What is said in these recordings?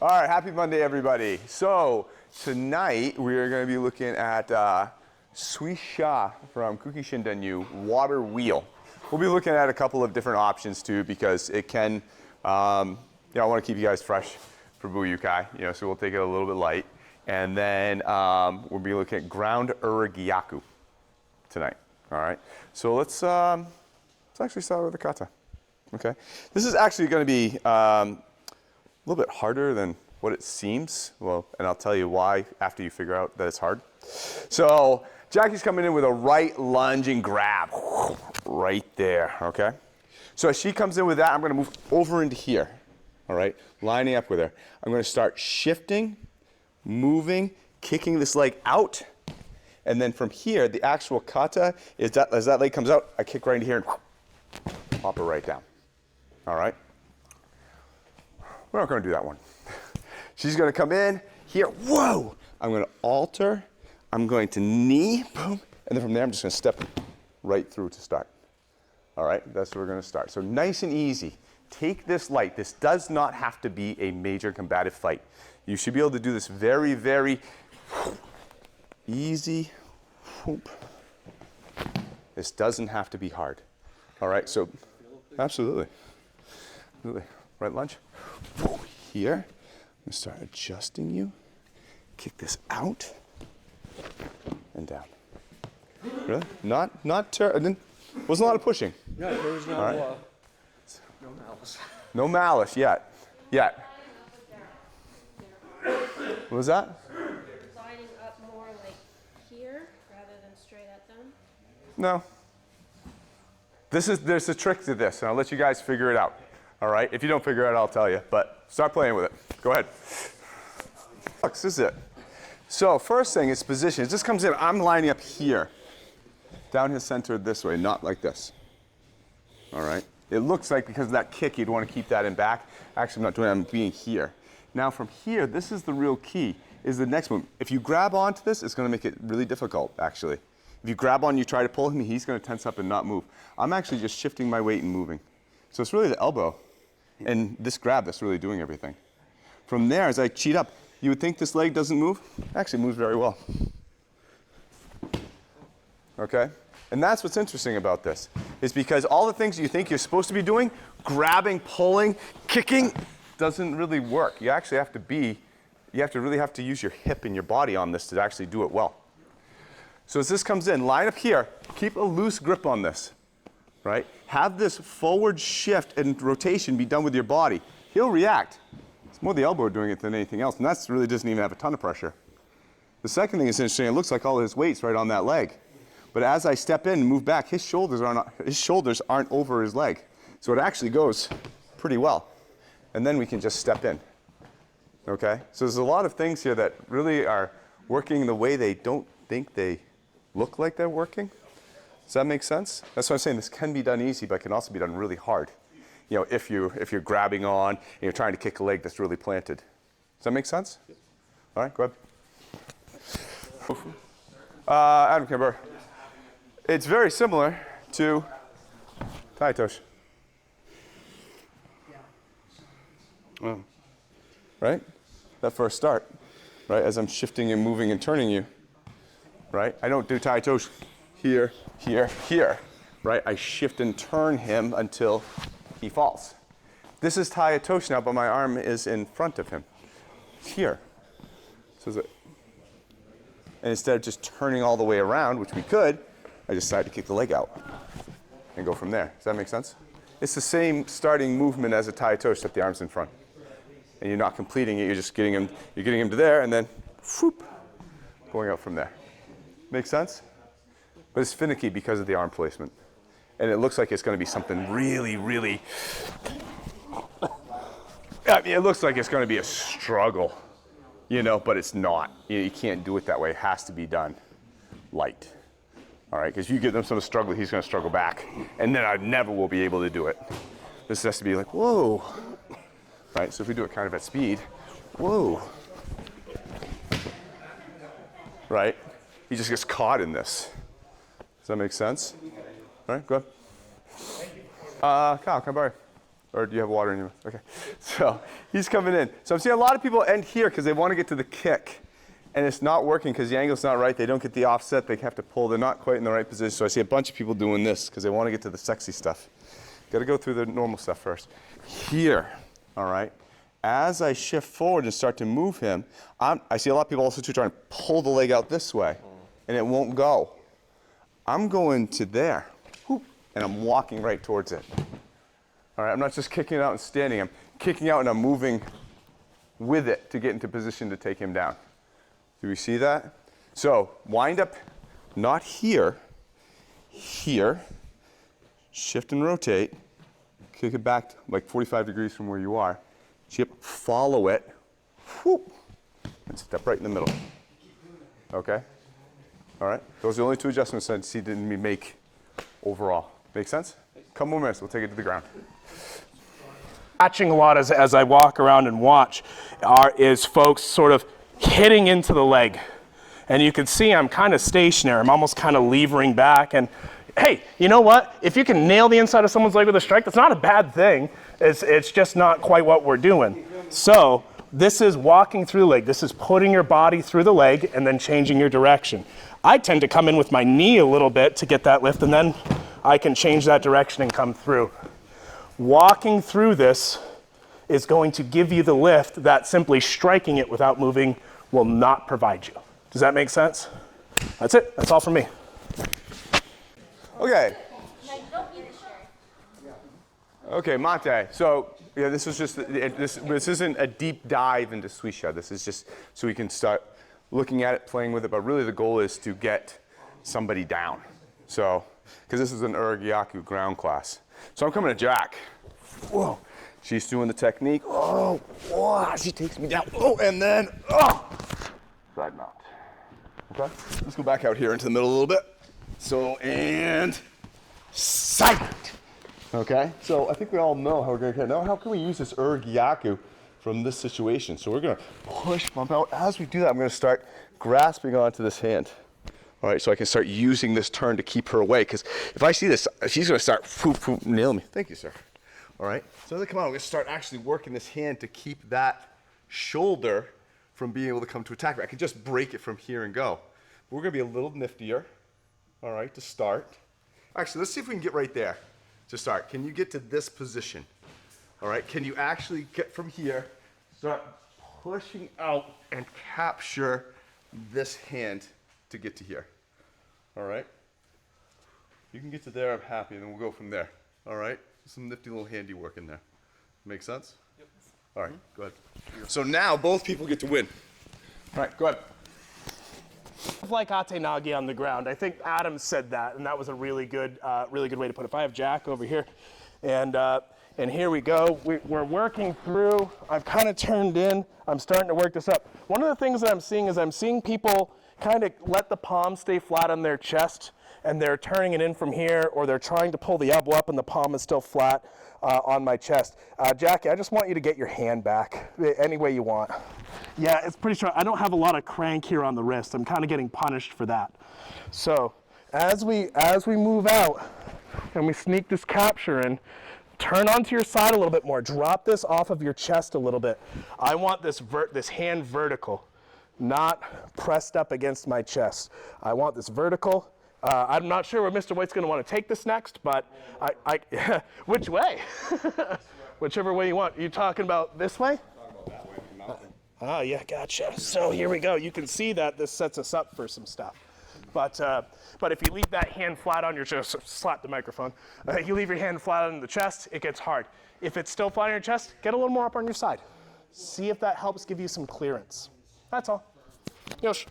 All right, happy Monday, everybody. So tonight we are going to be looking at Suisha from Kuki Shindenyu water wheel. We'll be looking at a couple of different options too, because it can, I want to keep you guys fresh for Buyukai, so we'll take it a little bit light. And then we'll be looking at ground Ura Gyaku tonight. All right. So let's actually start with the kata. Okay. This is actually going to be a little bit harder than what it seems. Well, and I'll tell you why after you figure out that it's hard. So Jackie's coming in with a right lunge and grab right there. Okay. So as she comes in with that, I'm going to move over into here. All right. Lining up with her. I'm going to start shifting, moving, kicking this leg out. And then from here, the actual kata is that as that leg comes out, I kick right into here and pop her right down. All right? We're not going to do that one. She's going to come in here. Whoa! I'm going to alter. I'm going to knee. Boom. And then from there, I'm just going to step right through to start. All right? That's where we're going to start. So nice and easy. Take this light. This does not have to be a major combative fight. You should be able to do this very, very easy. This doesn't have to be hard. All right, so absolutely. Right lunge. Here. I'm going to start adjusting you. Kick this out and down. Really? Not terrible. Wasn't a lot of pushing. No, there was no, right. No malice. No malice yet. What was that? Lining up more like here rather than straight at them? No. There's a trick to this, and I'll let you guys figure it out. All right? If you don't figure it out, I'll tell you. But start playing with it. Go ahead. This is it. So first thing is position. It just comes in. I'm lining up here. Down his center this way, not like this. All right? It looks like because of that kick, you'd want to keep that in back. Actually, I'm not doing it. I'm being here. Now from here, this is the real key, is the next move. If you grab onto this, it's going to make it really difficult, actually. If you grab on, you try to pull him, he's going to tense up and not move. I'm actually just shifting my weight and moving. So it's really the elbow and this grab that's really doing everything. From there, as I cheat up, you would think this leg doesn't move. It actually moves very well. Okay? And that's what's interesting about this, is because all the things you think you're supposed to be doing, grabbing, pulling, kicking, doesn't really work. You actually have to really have to use your hip and your body on this to actually do it well. So as this comes in, line up here, keep a loose grip on this, right? Have this forward shift and rotation be done with your body. He'll react. It's more the elbow doing it than anything else, and that really doesn't even have a ton of pressure. The second thing is interesting, it looks like all his weight's right on that leg. But as I step in and move back, his shoulders aren't over his leg. So it actually goes pretty well. And then we can just step in, okay? So there's a lot of things here that really are working the way they don't think they look like they're working. Does that make sense? That's what I'm saying. This can be done easy, but it can also be done really hard. If you're grabbing on and you're trying to kick a leg that's really planted. Does that make sense? All right, go ahead. Adam Kimber. It's very similar to Tai-otoshi. Oh. Right? That first start, right? As I'm shifting and moving and turning you, right? I don't do Tai-otoshi here, here, here, right? I shift and turn him until he falls. This is Tai-otoshi now, but my arm is in front of him. Here. So and instead of just turning all the way around, which we could, I decided to kick the leg out and go from there. Does that make sense? It's the same starting movement as a Tai-otoshi, except the arm's in front. And you're not completing it, you're just getting him to there, and then whoop, going out from there. Make sense? But it's finicky because of the arm placement. And it looks like it's going to be something really, really, it looks like it's going to be a struggle, but it's not. You can't do it that way. It has to be done light. All right, because if you give them some struggle, he's going to struggle back. And then I never will be able to do it. This has to be like, whoa. Right, so if we do it kind of at speed, whoa. Right? He just gets caught in this. Does that make sense? All right, go ahead. Kyle, can I borrow? Or do you have water in your mouth? Okay. So He's coming in. So I'm seeing a lot of people end here because they want to get to the kick. And it's not working because the angle's not right. They don't get the offset. They have to pull. They're not quite in the right position. So I see a bunch of people doing this because they want to get to the sexy stuff. Got to go through the normal stuff first. Here, all right? As I shift forward and start to move him, I see a lot of people also too trying to pull the leg out this way, and it won't go. I'm going to there, whoop, and I'm walking right towards it. All right, I'm not just kicking it out and standing. I'm kicking out and I'm moving with it to get into position to take him down. Do we see that? So wind up, not here, here, shift and rotate, kick it back like 45 degrees from where you are, chip, follow it, whoop, and step right in the middle. Okay? All right? Those are the only two adjustments I see didn't make overall. Make sense? Couple more minutes, we'll take it to the ground. Watching a lot as I walk around and watch is folks sort of hitting into the leg. And you can see I'm kind of stationary. I'm almost kind of levering back. And hey, you know what? If you can nail the inside of someone's leg with a strike, that's not a bad thing. It's just not quite what we're doing. So this is walking through the leg. This is putting your body through the leg and then changing your direction. I tend to come in with my knee a little bit to get that lift, and then I can change that direction and come through. Walking through this is going to give you the lift that simply striking it without moving will not provide you. Does that make sense? That's it. That's all from me. Okay. Okay, Mate. So yeah, this was just this isn't a deep dive into Suisha. This is just so we can start looking at it, playing with it. But really, the goal is to get somebody down. So because this is an Ura Gyaku ground class. So I'm coming to Jack. Whoa. She's doing the technique. Oh, wow. She takes me down. Oh, and then side mount. Okay. Let's go back out here into the middle a little bit. So and side mount. Okay, so I think we all know how we're going to get. Now, how can we use this Ura Gyaku from this situation? So we're going to push, bump out. As we do that, I'm going to start grasping onto this hand. All right, so I can start using this turn to keep her away. Because if I see this, she's going to start nail me. Thank you, sir. All right, so as I come out, I'm going to start actually working this hand to keep that shoulder from being able to come to attack me. I can just break it from here and go. But we're going to be a little niftier, all right, to start. Actually, let's see if we can get right there. To start, can you get to this position? All right, can you actually get from here, start pushing out and capture this hand to get to here? All right, you can get to there, I'm happy, and then we'll go from there. All right, some nifty little handy work in there. Make sense? Yep. All right, go ahead. So now both people get to win. All right, go ahead. Like Ate Nagi on the ground. I think Adam said that, and that was a really good way to put it. If I have Jack over here, and here we go. We're working through. I've kind of turned in. I'm starting to work this up. One of the things that I'm seeing is I'm seeing people kind of let the palm stay flat on their chest, and they're turning it in from here, or they're trying to pull the elbow up, and the palm is still flat on my chest. Jackie, I just want you to get your hand back any way you want. Yeah, it's pretty strong. I don't have a lot of crank here on the wrist. I'm kind of getting punished for that. So as we move out and we sneak this capture in, turn onto your side a little bit more. Drop this off of your chest a little bit. I want this hand vertical, not pressed up against my chest. I want this vertical. I'm not sure where Mr. White's going to want to take this next, but which way? Whichever way you want. You talking about this way? Oh, yeah, gotcha. So here we go. You can see that this sets us up for some stuff. But if you leave that hand flat on your chest, slap the microphone. You leave your hand flat on the chest, it gets hard. If it's still flat on your chest, get a little more up on your side. See if that helps give you some clearance. That's all. Yosh.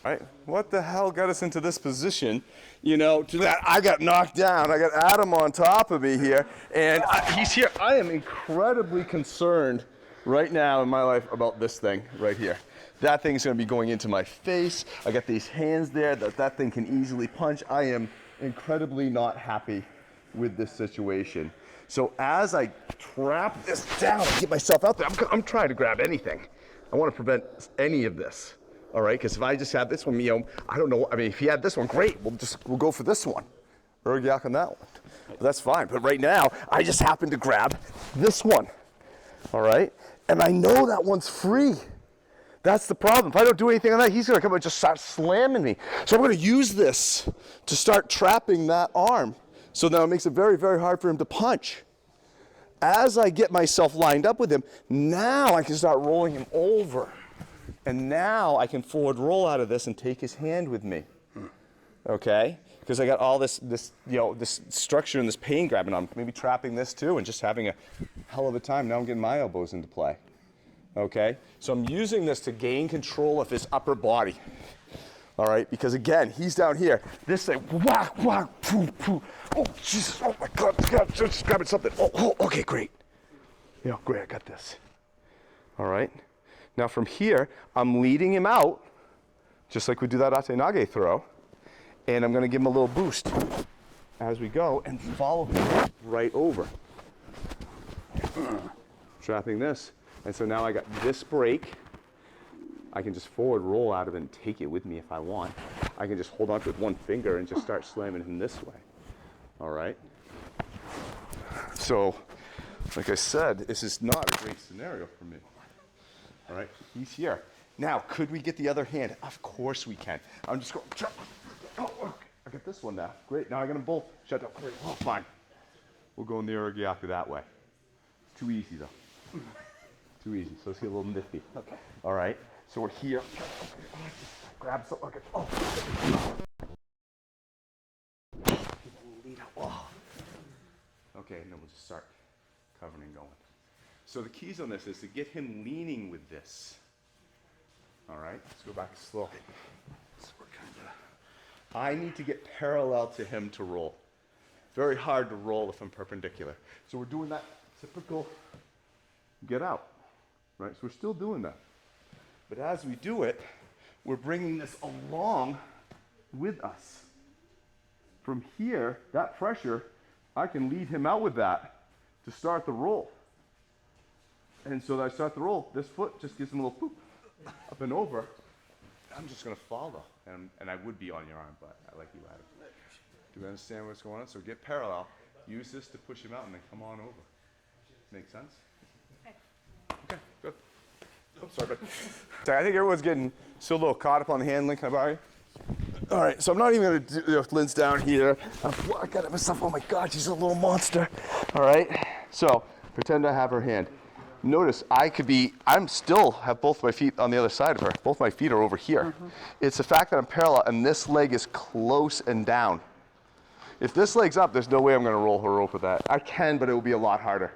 All right, what the hell got us into this position? You know, to that I got knocked down. I got Adam on top of me here, and he's here. I am incredibly concerned right now in my life about this thing right here. That thing's gonna be going into my face. I got these hands there that thing can easily punch. I am incredibly not happy with this situation. So as I trap this down and get myself out there, I'm trying to grab anything. I wanna prevent any of this, all right? Because if I just have this one, you know, I don't know, I mean, if he had this one, great, we'll go for this one. Ura Gyaku on that one, but that's fine. But right now, I just happen to grab this one. all right? And I know that one's free. That's the problem. If I don't do anything on that, he's gonna come and just start slamming me. So I'm gonna use this to start trapping that arm. So now it makes it very, very hard for him to punch. As I get myself lined up with him, now I can start rolling him over. And now I can forward roll out of this and take his hand with me, okay? Because I got all this structure and this pain grabbing on, maybe trapping this too and just having a hell of a time. Now I'm getting my elbows into play, okay? So I'm using this to gain control of his upper body, all right? Because again, he's down here. This thing, whack, whack, poo, poo. Oh, Jesus, oh my God, just grabbing something. Oh, okay, great. Yeah, great, I got this. All right? Now from here, I'm leading him out, just like we do that ate-nage throw, and I'm gonna give him a little boost as we go and follow him right over. Trapping this, and so now I got this break. I can just forward roll out of it and take it with me if I want. I can just hold on to it with one finger and just start slamming him this way. All right? So, like I said, this is not a great scenario for me. All right, he's here. Now, could we get the other hand? Of course we can. I'm just going, oh, okay. I got this one now. Great, now I got them both. Shut up, great, oh, fine. We'll go in the Ura Gyaku that way. Too easy though. Too easy, so let's get a little nifty. Okay. All right, so we're here. Grab some, okay. Oh. Okay, and then we'll just start covering and going. So the keys on this is to get him leaning with this. All right, let's go back slow. So we're I need to get parallel to him to roll. Very hard to roll if I'm perpendicular. So we're doing that typical get out, right? So we're still doing that. But as we do it, we're bringing this along with us. From here, that pressure, I can lead him out with that to start the roll. And so that I start the roll, this foot just gives him a little poop up and over. I'm just gonna follow, and I would be on your arm, but I like you, Adam. Do you understand what's going on? So get parallel, use this to push him out, and then come on over. Make sense? Okay, good. Oh, sorry, bud. I think everyone's getting still a little caught up on the handling. Can I borrow you? All right, so I'm not even gonna do Lynn's down here. I got myself, oh my God, she's a little monster. All right, so pretend I have her hand. Notice I'm still have both my feet on the other side of her. Both my feet are over here. Mm-hmm. It's the fact that I'm parallel and this leg is close and down. If this leg's up, there's no way I'm gonna roll her over that. I can, but it will be a lot harder.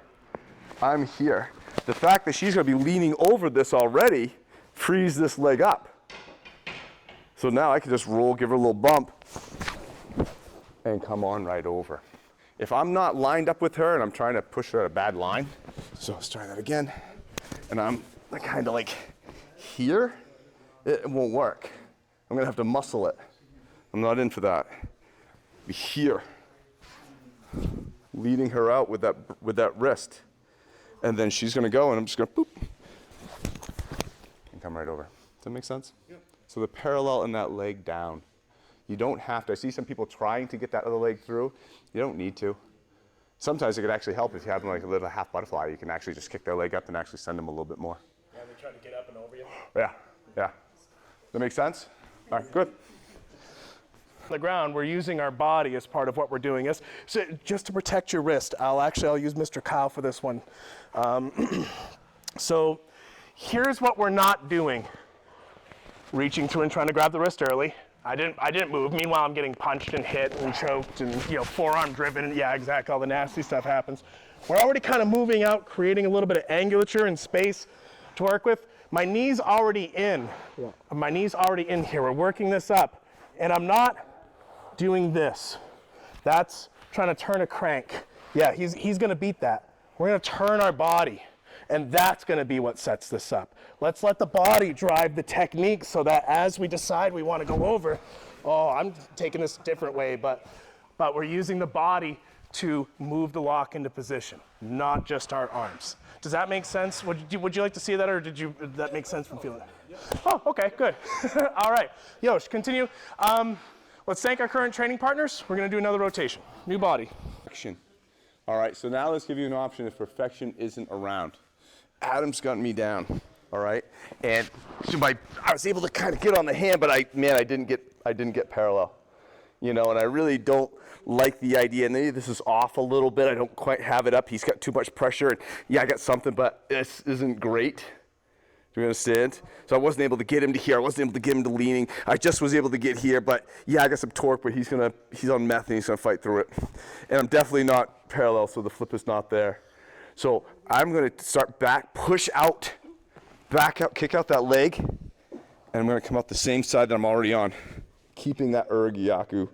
I'm here. The fact that she's gonna be leaning over this already frees this leg up. So now I can just roll, give her a little bump, and come on right over. If I'm not lined up with her and I'm trying to push her at a bad line, so let's try that again, and I'm kind of like here, it won't work. I'm gonna have to muscle it. I'm not in for that. Be here, leading her out with that wrist, and then she's gonna go, and I'm just gonna boop, and come right over. Does that make sense? Yep. So the parallel in that leg down. You don't have to. I see some people trying to get that other leg through. You don't need to. Sometimes it could actually help if you have them like a little half butterfly. You can actually just kick their leg up and actually send them a little bit more. Yeah, they try to get up and over you. Yeah, yeah. Does that make sense? All right, good. On the ground, we're using our body as part of what we're doing. So just to protect your wrist, I'll use Mr. Kyle for this one. So here's what we're not doing. Reaching through and trying to grab the wrist early. I didn't move. Meanwhile, I'm getting punched and hit and choked and forearm driven. Yeah, exactly. All the nasty stuff happens. We're already kind of moving out, creating a little bit of angulature and space to work with. My knee's already in. Yeah. My knee's already in here. We're working this up, and I'm not doing this. That's trying to turn a crank. Yeah, he's going to beat that. We're going to turn our body. And that's gonna be what sets this up. Let's let the body drive the technique so that as we decide we wanna go over, I'm taking this a different way, but we're using the body to move the lock into position, not just our arms. Does that make sense? Would you like to see that, or did that make sense from feeling that? Oh, okay, good. All right, Yosh, continue. Let's thank our current training partners. We're gonna do another rotation. New body. All right, so now let's give you an option if perfection isn't around. Adam's gotten me down, all right? And so I was able to kind of get on the hand, but I didn't get parallel. You know, and I really don't like the idea. And maybe this is off a little bit. I don't quite have it up. He's got too much pressure. And yeah, I got something, but this isn't great. Do you understand? So I wasn't able to get him to here. I wasn't able to get him to leaning. I just was able to get here. But yeah, I got some torque, but he's on meth and he's gonna fight through it. And I'm definitely not parallel, so the flip is not there. So I'm gonna start back, push out, back out, kick out that leg, and I'm gonna come out the same side that I'm already on, keeping that Ura Gyaku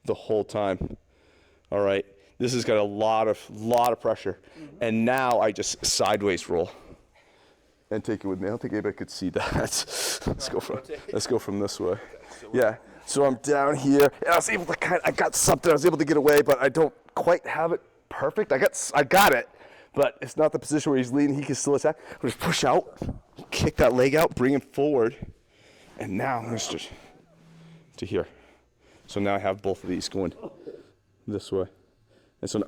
the whole time. All right, this has got a lot of pressure. And now I just sideways roll and take it with me. I don't think anybody could see that. Let's go from this way. Yeah, so I'm down here, and I was able to I got something, I was able to get away, but I don't quite have it perfect. I got it, but it's not the position where he's leading. He can still attack. I'm just push out, kick that leg out, bring him forward, and now I'm just to here. So now I have both of these going this way. And so now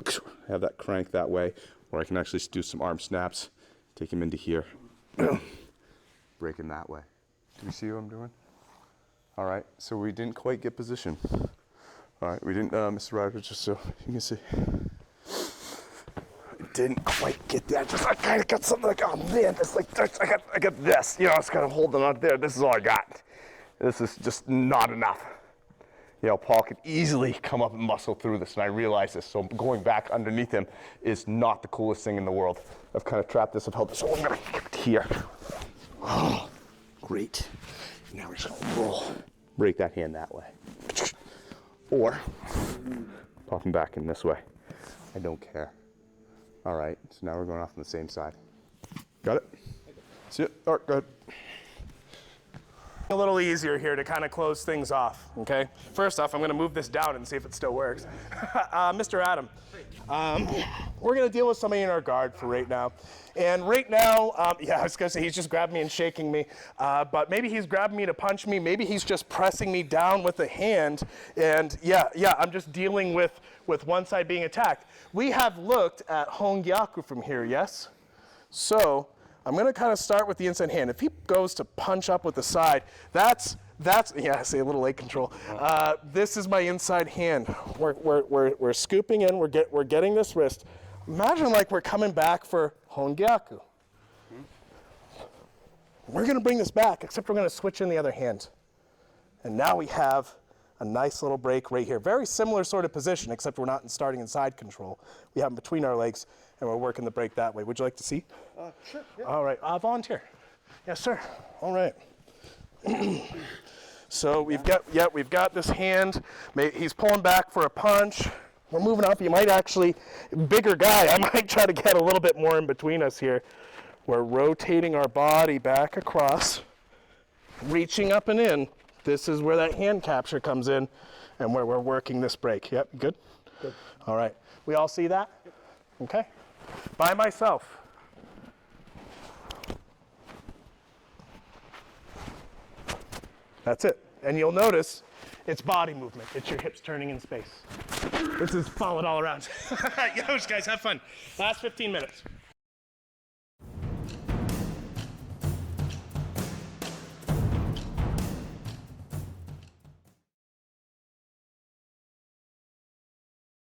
I have that crank that way, or I can actually do some arm snaps, take him into here, break him that way. Do you see what I'm doing? All right, so we didn't quite get position. All right, we didn't, Mr. Ryder, just so you can see. I didn't quite get that. I kind of got something like, oh man, it's like, I got this. You know, I was kind of holding on there. This is all I got. This is just not enough. You know, Paul could easily come up and muscle through this, and I realize this. So going back underneath him is not the coolest thing in the world. I've kind of trapped this, I've held this. So I'm gonna get it here. Oh, great. Now we're just gonna roll. Break that hand that way. Or pop him back in this way. I don't care. All right, so now we're going off on the same side. Got it? See it? All right, go ahead. A little easier here to kind of close things off, okay? First off, I'm gonna move this down and see if it still works. Mr. Adam, we're gonna deal with somebody in our guard for right now. And right now, yeah, I was gonna say he's just grabbing me and shaking me, but maybe he's grabbing me to punch me, maybe he's just pressing me down with a hand, and yeah, I'm just dealing with one side being attacked. We have looked at Ura Gyaku from here, yes? So, I'm gonna kind of start with the inside hand. If he goes to punch up with the side, that's yeah, say a little leg control. This is my inside hand. We're scooping in, we're getting this wrist. Imagine like we're coming back for Ura Gyaku. We're gonna bring this back, except we're gonna switch in the other hand. And now we have a nice little break right here. Very similar sort of position, except we're not starting in side control. We have them between our legs, and we're working the break that way. Would you like to see? Sure. Yeah. All right, volunteer. Yes, sir. All right. So we've got this hand. He's pulling back for a punch. We're moving up. You might actually, bigger guy, I might try to get a little bit more in between us here. We're rotating our body back across, reaching up and in. This is where that hand capture comes in, and where we're working this break. Yep, good? Good. All right. We all see that? Yep. Okay. By myself. That's it. And you'll notice it's body movement. It's your hips turning in space. This is followed all around. Yo, guys, have fun. Last 15 minutes.